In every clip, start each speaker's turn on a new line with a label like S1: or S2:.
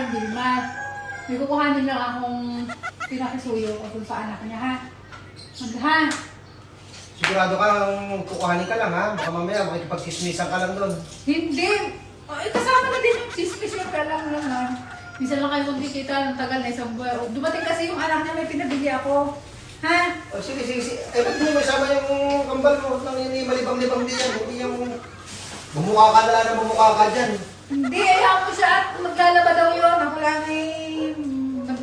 S1: babaeng Dilmar. May kukuhanin lang akong pinakisuyo o kung sa anak niya, ha? Ha?
S2: Sigurado ka kukuhanin ka lang ha? Baka mamaya makikipag-chismisan ka lang doon.
S1: Hindi! Kasama na din yung chismis yung kalang naman. Minsan lang kayo magkikita ng tagal na isang buwan. Dumating kasi yung anak niya, may pinabili ako. Ha?
S2: Oh, sige. Eh, ba't mo may sama yung kambal mo? Nang yung malibang-libang din yan. Hindi yung bumukha ka na bumukha ka dyan.
S1: Hindi, ayaw ko siya at maglalaba daw yun. Ako lang ay...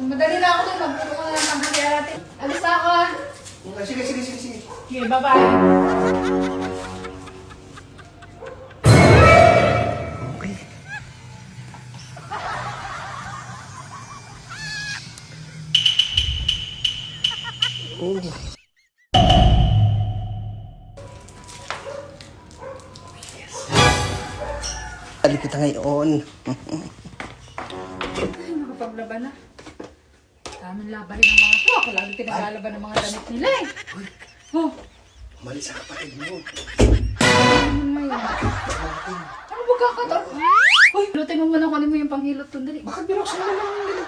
S1: Madali na ako doon. Magpulo ko na lang ang hati natin. Alis na ako, ha?
S2: Sige.
S1: Okay, bye-bye.
S2: Okay. Oh. Balik kita ngayon.
S1: Ay, nakapaglaban na. Daming labahin ng mga to. Ako lagi pinaglalaban ng mga damit nila eh. Oh,
S2: Umalis sa kapatid mo.
S1: ano mo yun? Ano ba kakataon? Uy, lutin mo muna kung ano mo yung panghilot doon. Dali.
S2: Bakit binuksan mo lang nila?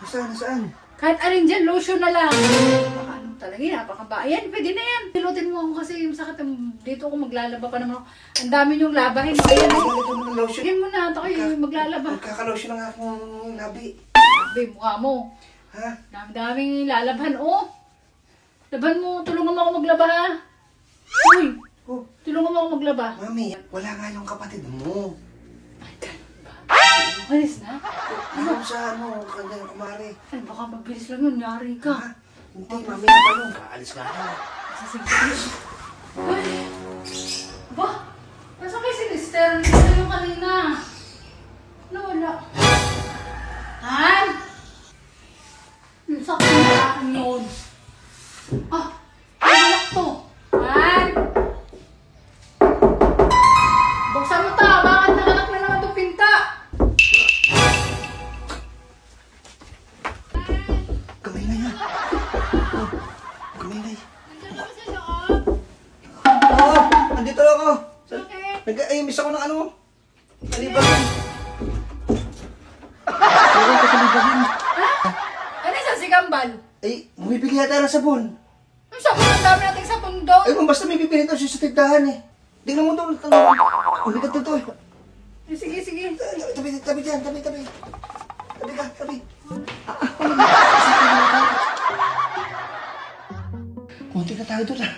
S2: Nasaan?
S1: Kahit alin dyan, lotion na lang. Baka ano talaga yun, napakabayan. Pwede na yan. Pilutin mo ako kasi yung sakit. Dito ako maglalaba pa naman ako. Ang dami niyong labahin. Ayan,
S2: Ito ng lotion.
S1: sige mo na. Ito kayo maglalaba.
S2: Magkakalotion lang akong labi.
S1: Sabi, mukha mo.
S2: Ha?
S1: Dami-daming lalabhan. Oh, laban mo. Tulungan mo ako maglaba, ha? Uy,
S2: Oh,
S1: tulungan mo ako maglaba.
S2: mami, wala nga yung kapatid mo.
S1: Ay, ganun ba? Malis na?
S2: Ano sa kanyang kumari?
S1: Ay, baka mabilis lang yun. Yari ka.
S2: Ha? Hindi, mami, natanong. Kaalis ka na.
S1: Sasabihin. Ay, ba? Nasaan kayo si Lister? Lister yung kanina. Nawala. Han? Yung sakit na akin yun. Ah, anak to. Han? Buksan mo ta. Bakit nakanak na naman itong pinta?
S2: Kamay na yan. Oh, kamay na yan.
S1: Nandiyan ako sa loob.
S2: Oo, andito ako.
S1: Bakit?
S2: Nag-miss ako ng ano. Kalibagin. Meron ka kalibagin.
S1: Ano yung si Gambal?
S2: Eh, bumibili yata ng sabon.
S1: Ang sabon, ang dami nating sabon doon.
S2: Eh, kung basta may bibili ito siya sa tindahan eh. Tingnan mo doon. Ang bigat nito eh.
S1: Sige.
S2: Tabi dyan. Tabi ka. Kunti na tayo doon ah.